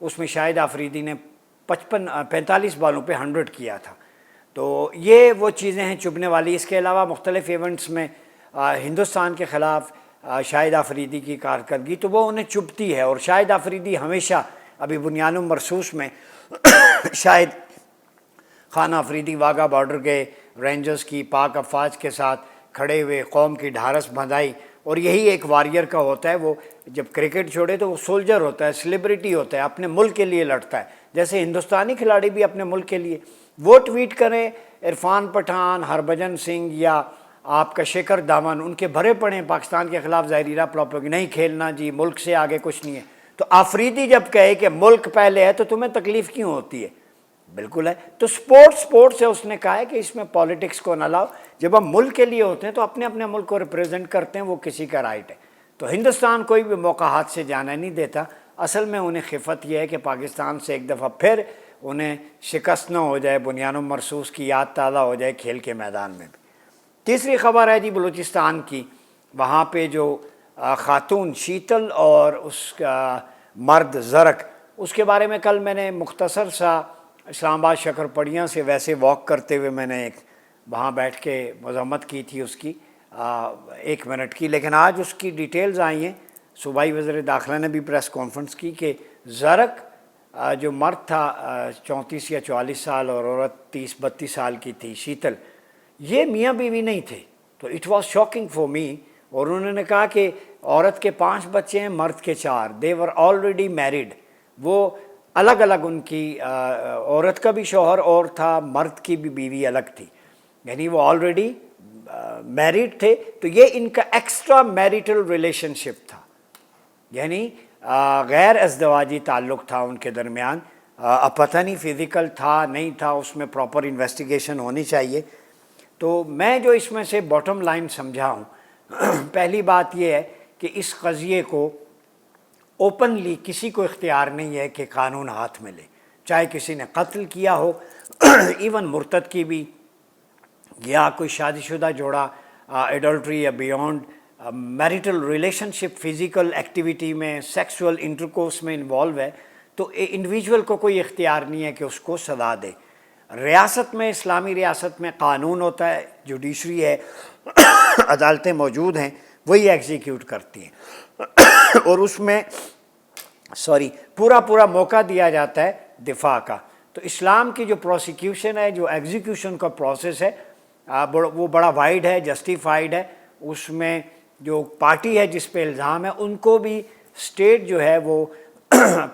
اس میں شاہد آفریدی نے 45 بالوں پہ 100 کیا تھا. تو یہ وہ چیزیں ہیں چبھنے والی. اس کے علاوہ مختلف ایونٹس میں ہندوستان کے خلاف شاہد آفریدی کی کارکردگی تو وہ انہیں چبھتی ہے. اور شاہد آفریدی ہمیشہ ابھی بنیان مرصوص میں شاہد خان آفریدی واگا بارڈر گئے, رینجرز کی پاک افواج کے ساتھ کھڑے ہوئے, قوم کی ڈھارس بندھائی. اور یہی ایک وارئر کا ہوتا ہے, وہ جب کرکٹ چھوڑے تو وہ سولجر ہوتا ہے, سیلیبریٹی ہوتا ہے, اپنے ملک کے لیے لڑتا ہے. جیسے ہندوستانی کھلاڑی بھی اپنے ملک کے لیے. وہ ٹویٹ کریں عرفان پٹھان, ہربھجن سنگھ یا آپ کا شیکھر دھون, ان کے بھرے پڑے ہیں پاکستان کے خلاف ظاہرہ پروپیگنڈا, نہیں کھیلنا جی, ملک سے آگے کچھ نہیں ہے. تو آفریدی جب کہے کہ ملک پہلے ہے تو تمہیں تکلیف کیوں ہوتی ہے؟ بالکل ہے. تو سپورٹ ہے, اس نے کہا ہے کہ اس میں پالیٹکس کو نہ لاؤ. جب ہم ملک کے لیے ہوتے ہیں تو اپنے اپنے ملک کو ریپریزنٹ کرتے ہیں, وہ کسی کا رائٹ ہے. تو ہندوستان کوئی بھی موقع ہاتھ سے جانا نہیں دیتا. اصل میں انہیں خفت یہ ہے کہ پاکستان سے ایک دفعہ پھر انہیں شکست نہ ہو جائے, بنیان مرصوص کی یاد تازہ ہو جائے کھیل کے میدان میں بھی. تیسری خبر ہے جی بلوچستان کی. وہاں پہ جو خاتون شیتل اور اس کا مرد زرک, اس کے بارے میں کل میں نے مختصر سا اسلام آباد شکرپڑیاں سے ویسے واک کرتے ہوئے میں نے ایک وہاں بیٹھ کے مذمت کی تھی اس کی 1 منٹ کی. لیکن آج اس کی ڈیٹیلز آئی ہیں. صوبائی وزیر داخلہ نے بھی پریس کانفرنس کی کہ زرک جو مرد تھا 34 یا 44 سال اور عورت 30-32 سال کی تھی شیتل, یہ میاں بیوی نہیں تھے. تو it was shocking for me. اور انہوں نے کہا کہ عورت کے 5 بچے ہیں, مرد کے 4. دے ور آلریڈی میریڈ. وہ الگ الگ, ان کی عورت کا بھی شوہر اور تھا, مرد کی بھی بیوی الگ تھی, یعنی وہ آلریڈی میریڈ تھے. تو یہ ان کا ایکسٹرا میریٹل ریلیشن شپ تھا, یعنی غیر ازدواجی تعلق تھا ان کے درمیان. اب پتہ نہیں فزیکل تھا نہیں تھا, اس میں پراپر انویسٹیگیشن ہونی چاہیے. تو میں جو اس میں سے باٹم لائن سمجھا ہوں, پہلی بات یہ ہے کہ اس قضیے کو اوپنلی کسی کو اختیار نہیں ہے کہ قانون ہاتھ میں لے, چاہے کسی نے قتل کیا ہو, ایون مرتد کی بھی, یا کوئی شادی شدہ جوڑا ایڈلٹری یا بیونڈ میریٹل ریلیشن شپ فزیکل ایکٹیویٹی میں سیکسول انٹرکورس میں انوالو ہے. تو انڈیویجول کو کوئی اختیار نہیں ہے کہ اس کو سزا دے. ریاست میں, اسلامی ریاست میں قانون ہوتا ہے, جوڈیشری ہے, عدالتیں موجود ہیں, وہی ایگزیکیوٹ کرتی ہیں. اور اس میں پورا موقع دیا جاتا ہے دفاع کا. تو اسلام کی جو پروسیکیوشن ہے, جو ایگزیکیوشن کا پروسیس ہے, وہ بڑا وائڈ ہے, جسٹیفائڈ ہے. اس میں جو پارٹی ہے جس پہ الزام ہے ان کو بھی اسٹیٹ جو ہے وہ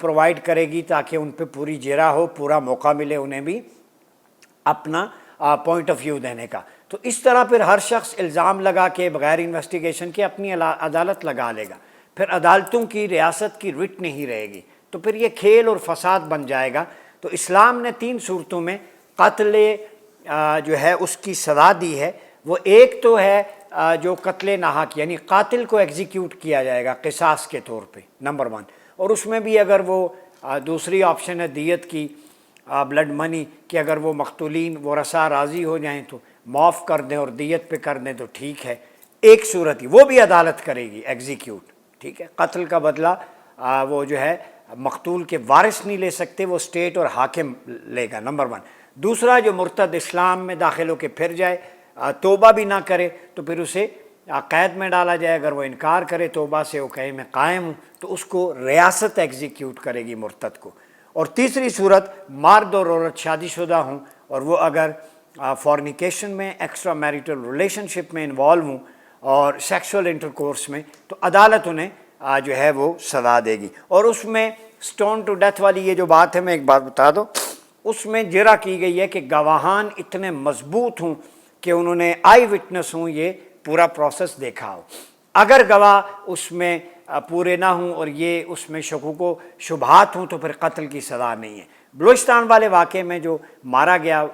پرووائڈ کرے گی تاکہ ان پہ پوری جرح ہو, پورا موقع ملے انہیں بھی اپنا پوائنٹ آف ویو دینے کا. تو اس طرح پھر ہر شخص الزام لگا کے بغیر انویسٹیگیشن کے اپنی عدالت لگا لے گا. پھر عدالتوں کی, ریاست کی رٹ نہیں رہے گی. تو پھر یہ کھیل اور فساد بن جائے گا. تو اسلام نے 3 صورتوں میں قتل جو ہے اس کی سزا دی ہے. وہ ایک تو ہے جو قتل ناحق, یعنی قاتل کو ایگزیکیوٹ کیا جائے گا قصاص کے طور پہ, نمبر 1. اور اس میں بھی اگر وہ دوسری آپشن ہے دیت کی, بلڈ منی, کہ اگر وہ مقتولین ورثاء راضی ہو جائیں تو معاف کر دیں اور دیت پہ کر دیں تو ٹھیک ہے. ایک صورت ہی وہ بھی عدالت کرے گی ایگزیکیوٹ, ٹھیک ہے. قتل کا بدلہ وہ جو ہے مقتول کے وارث نہیں لے سکتے, وہ اسٹیٹ اور حاکم لے گا, نمبر 1. دوسرا, جو مرتد اسلام میں داخل ہو کے پھر جائے, توبہ بھی نہ کرے, تو پھر اسے قید میں ڈالا جائے. اگر وہ انکار کرے توبہ سے, وہ کہے میں قائم ہوں, تو اس کو ریاست ایگزیکیوٹ کرے گی مرتد کو. اور تیسری صورت, مرد اور عورت شادی شدہ ہوں اور وہ اگر فورنیکیشن میں, ایکسٹرا میریٹل ریلیشن شپ میں انوالو ہوں اور سیکسول انٹرکورس میں, تو عدالت انہیں جو ہے وہ سزا دے گی. اور اس میں سٹون ٹو ڈیتھ والی یہ جو بات ہے, میں ایک بات بتا دوں, اس میں جرح کی گئی ہے کہ گواہان اتنے مضبوط ہوں کہ انہوں نے آئی وٹنس ہوں, یہ پورا پروسیس دیکھا ہو. اگر گواہ اس میں پورے نہ ہوں اور یہ اس میں شکوک و شبہات ہوں تو پھر قتل کی سزا نہیں ہے. بلوچستان والے واقعے میں جو مارا گیا,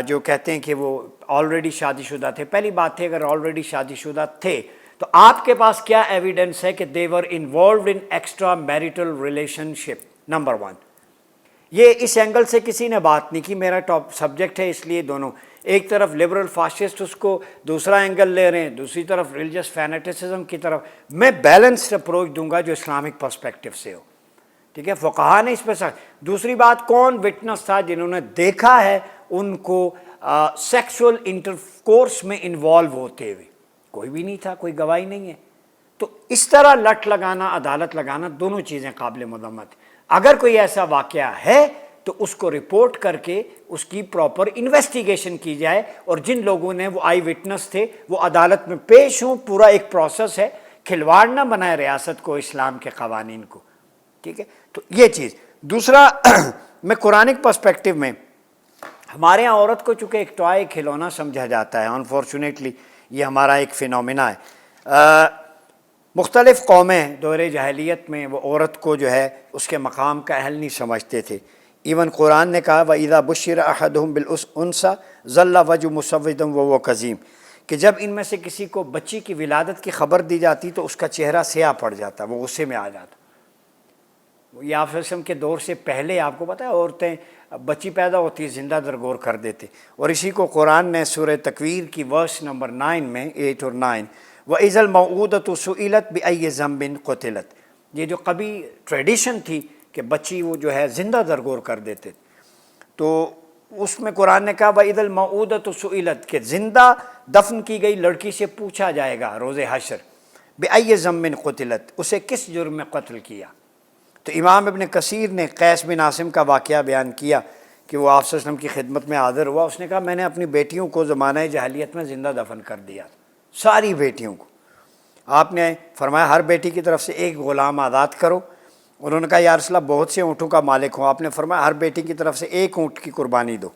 جو کہتے ہیں کہ وہ آلریڈی شادی شدہ تھے, پہلی بات ہے اگر آلریڈی شادی شدہ تھے تو آپ کے پاس کیا ایویڈنس ہے کہ they were involved in extra marital relationship, number 1. یہ اس اینگل سے کسی نے بات نہیں کی, میرا ٹاپ سبجیکٹ ہے اس لیے دونوں, ایک طرف لبرل فاسسٹ اس کو دوسرا اینگل لے رہے ہیں, دوسری طرف ریلیجس فینیٹسزم کی طرف. میں بیلنسڈ اپروچ دوں گا جو اسلامک پرسپیکٹیو سے ہو. ٹھیک ہے، فقہا نے اس پہ سخت. دوسری بات، کون وٹنس تھا جنہوں نے دیکھا ہے ان کو سیکسول انٹرکورس میں انوالو ہوتے ہوئے؟ کوئی بھی نہیں تھا، کوئی گواہی نہیں ہے. تو اس طرح لٹ لگانا، عدالت لگانا، دونوں چیزیں قابل مذمت. اگر کوئی ایسا واقعہ ہے تو اس کو رپورٹ کر کے اس کی پراپر انویسٹیگیشن کی جائے، اور جن لوگوں نے وہ آئی وٹنس تھے وہ عدالت میں پیش ہوں. پورا ایک پروسیس ہے، کھلواڑ نہ بنائے ریاست کو، اسلام کے قوانین کو. ٹھیک ہے، تو یہ چیز. دوسرا میں قرآنک پرسپیکٹو میں، ہمارے یہاں عورت کو چونکہ ایک ٹوائے، کھلونا سمجھا جاتا ہے. انفارچونیٹلی یہ ہمارا ایک فینومینا ہے. مختلف قومیں دور جاہلیت میں وہ عورت کو جو ہے اس کے مقام کا اہل نہیں سمجھتے تھے. ایون قرآن نے کہا وَإِذَا بُشِّرَ أَحَدُهُم بِالْأُنثىٰ ظَلَّ وَجْهُهُ مُسْوَدًّا وَهُوَ كَظِيمٌ، کہ جب ان میں سے کسی کو بچی کی ولادت کی خبر دی جاتی تو اس کا چہرہ سیاہ پڑ جاتا، وہ غصے میں آ جاتا. یہ آپ کے دور سے پہلے آپ کو پتہ ہے عورتیں بچی پیدا ہوتی زندہ درگور کر دیتے. اور اسی کو قرآن نے سورہ تکویر کی ورس نمبر 9 میں 8 اور 9 وَإِذَا الْمَوْعُودَةُ سُئِلَتْ بِأَيِّ ذَنبٍ قُتِلَتْ، یہ جو کبھی ٹریڈیشن تھی کہ بچی وہ جو ہے زندہ درگور کر دیتے، تو اس میں قرآن نے کہا وَإِذَا الْمَوْعُودَةُ سُئِلَتْ، کہ زندہ دفن کی گئی لڑکی سے پوچھا جائے گا روز حشر بِأَيِّ ذَنبٍ قُتِلَتْ، اسے کس جرم میں قتل کیا. تو امام ابن کثیر نے قیس بن عاصم کا واقعہ بیان کیا کہ وہ آپ صلی اللہ علیہ وسلم کی خدمت میں حاضر ہوا. اس نے کہا میں نے اپنی بیٹیوں کو زمانہ جاہلیت میں زندہ دفن کر دیا، ساری بیٹیوں کو. آپ نے فرمایا ہر بیٹی کی طرف سے ایک غلام آزاد کرو. انہوں نے کہا یا رسول اللہ بہت سے اونٹوں کا مالک ہوں. آپ نے فرمایا ہر بیٹی کی طرف سے ایک اونٹ کی قربانی دو.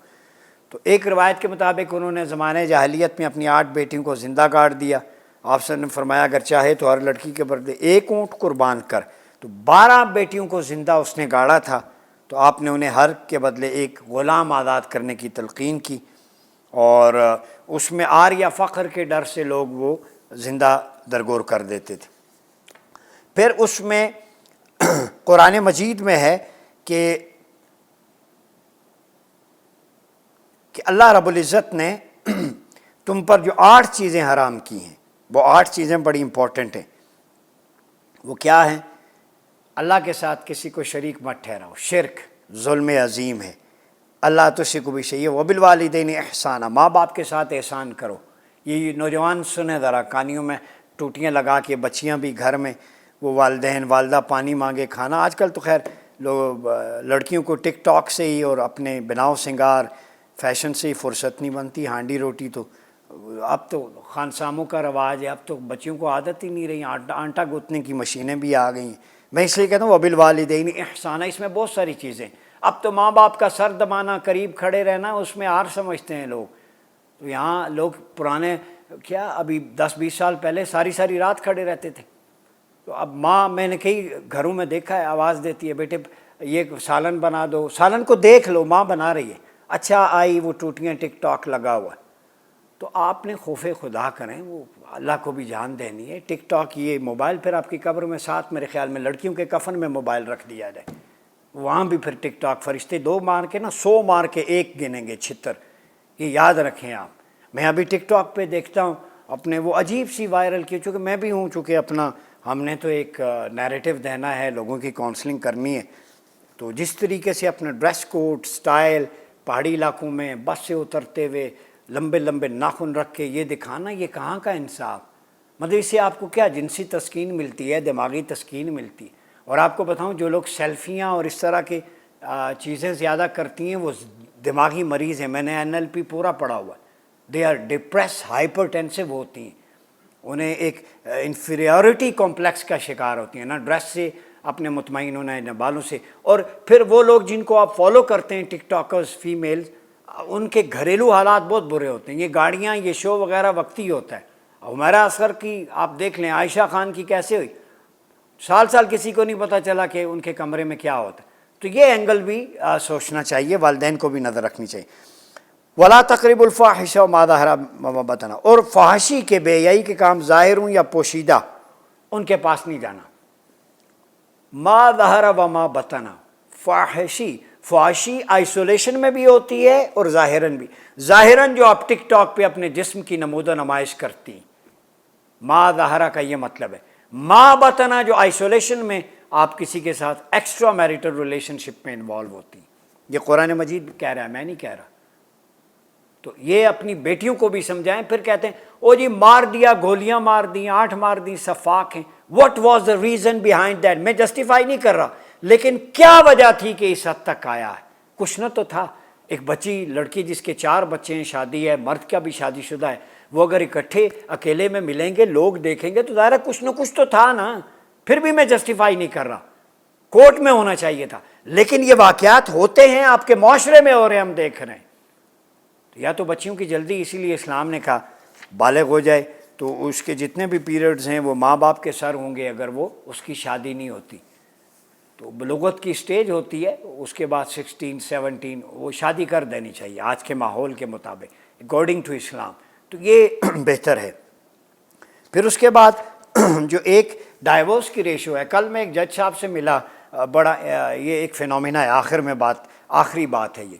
تو ایک روایت کے مطابق انہوں نے زمانہ جاہلیت میں اپنی 8 بیٹیوں کو زندہ گاڑ دیا. آپ صلی اللہ علیہ وسلم نے فرمایا اگر چاہے تو ہر لڑکی کے بدلے ایک اونٹ قربان کر. تو 12 بیٹیوں کو زندہ اس نے گاڑا تھا، تو آپ نے انہیں ہر کے بدلے ایک غلام آزاد کرنے کی تلقین کی. اور اس میں عار یا فخر کے ڈر سے لوگ وہ زندہ درگور کر دیتے تھے. پھر اس میں قرآن مجید میں ہے کہ اللہ رب العزت نے تم پر جو 8 چیزیں حرام کی ہیں، وہ 8 چیزیں بڑی امپورٹنٹ ہیں. وہ کیا ہیں؟ اللہ کے ساتھ کسی کو شریک مت ٹھہراؤ، شرک ظلم عظیم ہے. اللہ تشرکوا بہ شیئا وبالوالدین احسانا، ماں باپ کے ساتھ احسان کرو. یہ نوجوان سنیں ذرا، کانیوں میں ٹوٹیاں لگا کے بچیاں بھی گھر میں، وہ والدین والدہ پانی مانگے کھانا. آج کل تو خیر لوگ لڑکیوں کو ٹک ٹاک سے ہی اور اپنے بناؤ سنگار فیشن سے ہی فرصت نہیں بنتی. ہانڈی روٹی تو اب تو خانساموں کا رواج ہے، اب تو بچیوں کو عادت ہی نہیں رہی. آٹا گوتنے کی مشینیں بھی آ گئی ہیں. میں اس لیے کہتا ہوں وبالوالدین احسانا، اس میں بہت ساری چیزیں. اب تو ماں باپ کا سر دبانا، قریب کھڑے رہنا، اس میں آر سمجھتے ہیں لوگ. تو یہاں لوگ پرانے کیا ابھی 10-20 سال پہلے ساری رات کھڑے رہتے تھے. تو اب ماں، میں نے کئی گھروں میں دیکھا ہے، آواز دیتی ہے بیٹے یہ سالن بنا دو، سالن کو دیکھ لو ماں بنا رہی ہے. اچھا آئی وہ ٹوٹیاں ٹک ٹاک لگا ہوا ہے. تو آپ نے خوف خدا کریں، وہ اللہ کو بھی جان دینی ہے. ٹک ٹاک یہ موبائل پھر آپ کی قبر میں ساتھ، میرے خیال میں لڑکیوں کے کفن میں موبائل رکھ دیا جائے، وہاں بھی پھر ٹک ٹاک فرشتے 2 مار کے نا 100 مار کے 1 گنیں گے چھتر. یہ یاد رکھیں آپ. میں ابھی ٹک ٹاک پہ دیکھتا ہوں اپنے وہ عجیب سی وائرل کی، چونکہ میں بھی ہوں، چونکہ اپنا ہم نے تو ایک نیریٹو دینا ہے، لوگوں کی کاؤنسلنگ کرنی ہے. تو جس طریقے سے اپنا ڈریس کوڈ سٹائل پہاڑی علاقوں میں بس سے اترتے ہوئے لمبے لمبے ناخن رکھ کے یہ دکھانا، یہ کہاں کا انصاف؟ مطلب اس سے آپ کو کیا جنسی تسکین ملتی ہے، دماغی تسکین ملتی ہے. اور آپ کو بتاؤں جو لوگ سیلفیاں اور اس طرح کی چیزیں زیادہ کرتی ہیں وہ دماغی مریض ہیں. میں نے NLP پورا پڑھا ہوا ہے. دے آر ڈپریس، ہائپر ٹینسو ہوتی ہیں، انہیں ایک انفیریورٹی کمپلیکس کا شکار ہوتی ہیں، نہ ڈریس سے اپنے مطمئن ہونا ہے نہ بالوں سے. اور پھر وہ لوگ جن کو آپ فالو کرتے ہیں ٹک ٹاکرز فیمیلز، ان کے گھریلو حالات بہت برے ہوتے ہیں. یہ گاڑیاں، یہ شو وغیرہ وقتی ہوتا ہے. ہمارا اثر کی آپ دیکھ لیں، عائشہ خان کی کیسے ہوئی، سال کسی کو نہیں پتہ چلا کہ ان کے کمرے میں کیا ہوتا ہے. تو یہ اینگل بھی سوچنا چاہیے، والدین کو بھی نظر رکھنی چاہیے. ولا تقربوا الفاحش وما ظهر وما بطن، اور فحاشی کے بے حیائی کے کام ظاہر ہوں یا پوشیدہ ان کے پاس نہیں جانا. ما ظہر وما بطن، فحاشی آئسولیشن میں بھی ہوتی ہے اور ظاہراً بھی. ظاہراً جو آپ ٹک ٹاک پہ اپنے جسم کی نمود و نمائش کرتی ہیں، ما ظہر کا یہ مطلب ہے. ما بطن جو آئسولیشن میں آپ کسی کے ساتھ ایکسٹرا میریٹل ریلیشن شپ میں انوالو ہوتی ہیں. یہ قرآن مجید کہہ رہا ہے, میں نہیں کہہ رہا. تو یہ اپنی بیٹیوں کو بھی سمجھائیں. پھر کہتے ہیں او جی مار دیا, گولیاں مار دیں, 8 مار دیں, صفاق ہیں. What was the reason behind that? میں جسٹیفائی نہیں کر رہا, لیکن کیا وجہ تھی کہ اس حد تک آیا ہے؟ کچھ نہ تو تھا. ایک بچی لڑکی جس کے 4 بچے ہیں, شادی ہے, مرد کا بھی شادی شدہ ہے, وہ اگر اکٹھے اکیلے میں ملیں گے, لوگ دیکھیں گے, تو ظاہر ہے کچھ نہ کچھ تو تھا نا. پھر بھی میں جسٹیفائی نہیں کر رہا, کورٹ میں ہونا چاہیے تھا. لیکن یہ واقعات ہوتے ہیں, آپ کے معاشرے میں ہو رہے ہیں, ہم دیکھ رہے ہیں. یا تو بچیوں کی جلدی, اسی لیے اسلام نے کہا بالغ ہو جائے تو اس کے جتنے بھی پیریڈز ہیں وہ ماں باپ کے سر ہوں گے اگر وہ اس کی شادی نہیں ہوتی. تو بلوغت کی سٹیج ہوتی ہے, اس کے بعد 16 17 وہ شادی کر دینی چاہیے آج کے ماحول کے مطابق اکارڈنگ ٹو اسلام. تو یہ بہتر ہے. پھر اس کے بعد جو ایک ڈائیورس کی ریشو ہے, کل میں ایک جج صاحب سے ملا, بڑا یہ ایک فینومینا ہے, آخر میں آخری بات ہے یہ.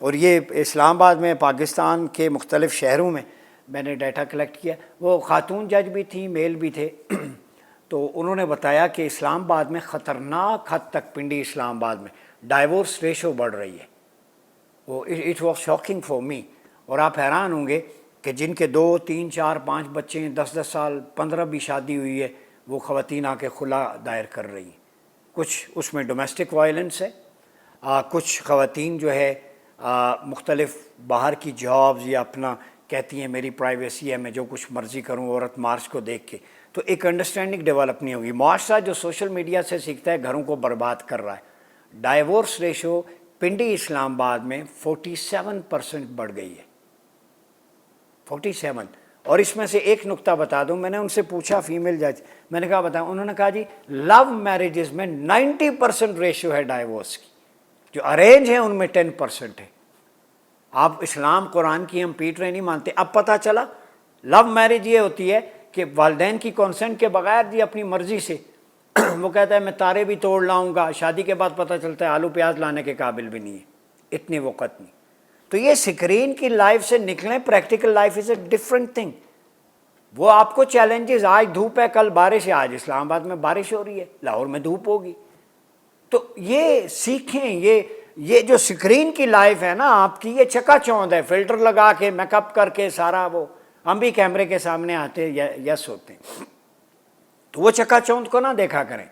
اور یہ اسلام آباد میں, پاکستان کے مختلف شہروں میں نے ڈیٹا کلیکٹ کیا. وہ خاتون جج بھی تھیں, میل بھی تھے. تو انہوں نے بتایا کہ اسلام آباد میں خطرناک حد تک, پنڈی اسلام آباد میں ڈائیورس ریشو بڑھ رہی ہے. وہ it was shocking for me. اور آپ حیران ہوں گے کہ جن کے 2 3 4 5 بچے ہیں, 10 سال 15 بھی شادی ہوئی ہے, وہ خواتین آ کے خلا دائر کر رہی ہیں. کچھ اس میں ڈومیسٹک وائلنس ہے, کچھ خواتین جو ہے مختلف باہر کی جابز یا اپنا کہتی ہیں میری پرائیویسی ہے, میں جو کچھ مرضی کروں عورت مارچ کو دیکھ کے. تو ایک انڈرسٹینڈنگ ڈیولپ نہیں ہوگی. معاشرہ جو سوشل میڈیا سے سیکھتا ہے گھروں کو برباد کر رہا ہے. ڈائیورس ریشو پنڈی اسلام آباد میں 47% بڑھ گئی ہے, 47. اور اس میں سے ایک نقطہ بتا دوں, میں نے ان سے پوچھا فیمیل جج, میں نے کہا بتاؤں, انہوں نے کہا جی لو میرجز میں 90% ریشو ہے ڈائیورس کی, جو ارینج ہیں ان میں 10% ہے. آپ اسلام قرآن کی ہم پیٹ رہے نہیں مانتے. اب پتہ چلا لو میرج یہ ہوتی ہے کہ والدین کی کنسنٹ کے بغیر جی اپنی مرضی سے وہ کہتا ہے میں تارے بھی توڑ لاؤں گا, شادی کے بعد پتہ چلتا ہے آلو پیاز لانے کے قابل بھی نہیں ہے, اتنی وقت نہیں. تو یہ اسکرین کی لائف سے نکلیں, practical life is a different thing. وہ آپ کو چیلنجز, آج دھوپ ہے کل بارش ہے, آج اسلام آباد میں بارش ہو رہی ہے, لاہور میں دھوپ ہوگی. تو یہ سیکھیں. یہ جو اسکرین کی لائف ہے نا آپ کی, یہ چکا چوند ہے, فلٹر لگا کے میک اپ کر کے سارا, وہ ہم بھی کیمرے کے سامنے آتے یس ہوتے ہیں. تو وہ چکا چوند کو نہ دیکھا کریں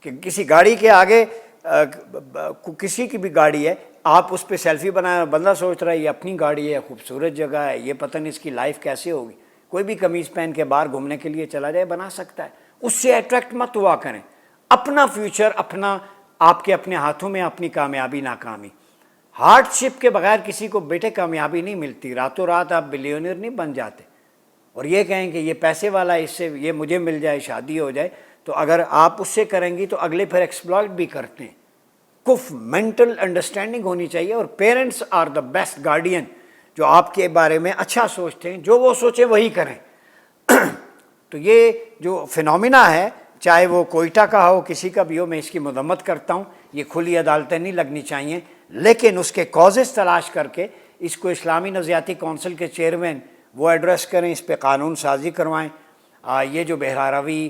کہ کسی گاڑی کے آگے, کسی کی بھی گاڑی ہے, آپ اس پہ سیلفی بنایا, بندہ سوچ رہا ہے یہ اپنی گاڑی ہے, خوبصورت جگہ ہے, یہ پتہ نہیں اس کی لائف کیسے ہوگی. کوئی بھی قمیض پہن کے باہر گھومنے کے لیے چلا جائے, بنا سکتا ہے. اس سے اٹریکٹ مت ہوا کریں. اپنا فیوچر اپنا, آپ کے اپنے ہاتھوں میں, اپنی کامیابی ناکامی. ہارڈ شپ کے بغیر کسی کو بیٹے کامیابی نہیں ملتی. راتوں رات آپ بلیونیر نہیں بن جاتے. اور یہ کہیں کہ یہ پیسے والا, اس سے یہ مجھے مل جائے, شادی ہو جائے, تو اگر آپ اس سے کریں گی تو اگلے پھر ایکسپلائٹ بھی کرتے ہیں. کف مینٹل انڈرسٹینڈنگ ہونی چاہیے. اور parents are the best guardian, جو آپ کے بارے میں اچھا سوچتے ہیں, جو وہ سوچے وہی کریں. تو یہ جو فینومینا ہے, چاہے وہ کوئٹہ کا ہو, کسی کا بھی ہو, میں اس کی مذمت کرتا ہوں. یہ کھلی عدالتیں نہیں لگنی چاہیے, لیکن اس کے کازز تلاش کر کے اس کو اسلامی نفسیاتی کونسل کے چیئرمین وہ ایڈریس کریں, اس پہ قانون سازی کروائیں. یہ جو بہراروی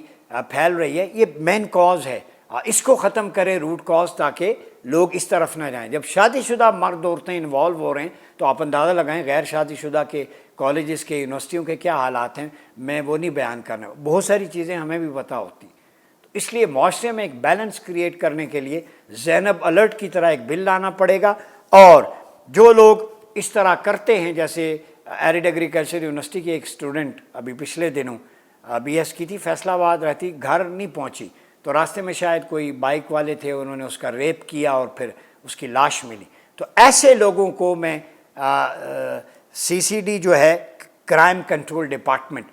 پھیل رہی ہے, یہ مین کاز ہے, اس کو ختم کریں, روٹ کاز, تاکہ لوگ اس طرف نہ جائیں. جب شادی شدہ مرد عورتیں انوالو ہو رہے ہیں تو آپ اندازہ لگائیں غیر شادی شدہ کے کالجز کے, یونیورسٹیوں کے کیا حالات ہیں. میں وہ نہیں بیان کرنا, بہت ساری چیزیں ہمیں بھی پتہ ہوتی. تو اس لیے معاشرے میں ایک بیلنس کریٹ کرنے کے لیے زینب الرٹ کی طرح ایک بل لانا پڑے گا. اور جو لوگ اس طرح کرتے ہیں, جیسے ایریڈ ایگریکلچر یونیورسٹی کی ایک اسٹوڈنٹ ابھی پچھلے دنوں بی ایس کی تھی, فیصلہ آباد رہتی, گھر نہیں پہنچی, تو راستے میں شاید کوئی بائک والے تھے, انہوں نے اس کا ریپ کیا اور پھر اس کی لاش ملی. تو ایسے لوگوں کو میں سی سی ڈی جو ہے, کرائم کنٹرول ڈپارٹمنٹ,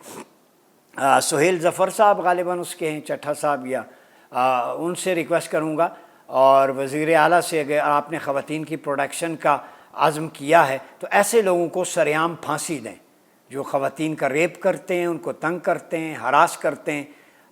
سہیل ظفر صاحب غالباً اس کے ہیں, چٹھا صاحب, یا ان سے ریکویسٹ کروں گا. اور وزیر اعلیٰ سے, اگر آپ نے خواتین کی پروٹیکشن کا عزم کیا ہے تو ایسے لوگوں کو سریعام پھانسی دیں جو خواتین کا ریپ کرتے ہیں, ان کو تنگ کرتے ہیں, ہراس کرتے ہیں.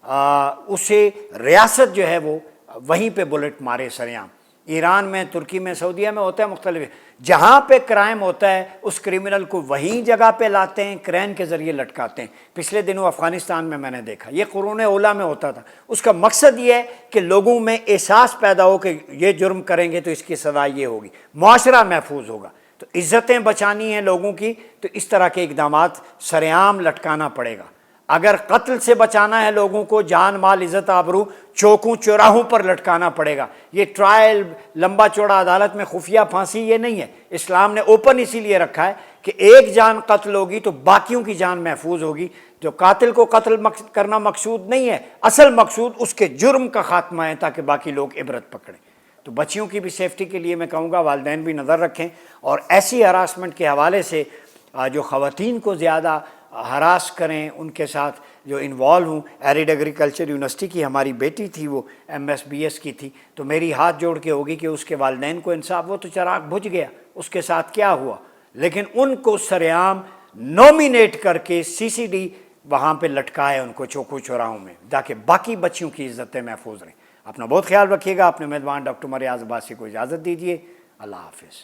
اسے ریاست جو ہے وہ وہیں پہ بلٹ مارے سریعام. ایران میں، ترکی میں، سعودیہ میں ہوتا ہے مختلف. جہاں پہ کرائم ہوتا ہے اس کرمنل کو وہیں جگہ پہ لاتے ہیں، کرین کے ذریعے لٹکاتے ہیں. پچھلے دنوں افغانستان میں نے دیکھا، یہ قرون اولیٰ میں ہوتا تھا. اس کا مقصد یہ ہے کہ لوگوں میں احساس پیدا ہو کہ یہ جرم کریں گے تو اس کی سزا یہ ہوگی، معاشرہ محفوظ ہوگا. تو عزتیں بچانی ہیں لوگوں کی تو اس طرح کے اقدامات سرعام لٹکانا پڑے گا. اگر قتل سے بچانا ہے لوگوں کو، جان مال عزت آبرو چوکوں چوراہوں پر لٹکانا پڑے گا. یہ ٹرائل، لمبا چوڑا عدالت میں خفیہ پھانسی یہ نہیں ہے. اسلام نے اوپن اسی لیے رکھا ہے کہ ایک جان قتل ہوگی تو باقیوں کی جان محفوظ ہوگی. جو قاتل کو قتل کرنا مقصود نہیں ہے، اصل مقصود اس کے جرم کا خاتمہ ہے تاکہ باقی لوگ عبرت پکڑیں. تو بچیوں کی بھی سیفٹی کے لیے میں کہوں گا والدین بھی نظر رکھیں، اور ایسی ہراسمنٹ کے حوالے سے جو خواتین کو زیادہ ہراس کریں، ان کے ساتھ جو انوالو ہوں. ایرڈ ایگریکلچر یونیورسٹی کی ہماری بیٹی تھی، وہ MSBS کی تھی، تو میری ہاتھ جوڑ کے ہوگی کہ اس کے والدین کو انصاف. وہ تو چراغ بجھ گیا، اس کے ساتھ کیا ہوا، لیکن ان کو سرعام نومینیٹ کر کے CCD وہاں پہ لٹکائے ان کو چوکو چوراہوں میں، تاکہ باقی بچیوں کی عزتیں محفوظ رہیں. اپنا بہت خیال رکھیے گا. اپنے میزبان ڈاکٹر مریاض عباسی کو اجازت دیجیے. اللہ حافظ.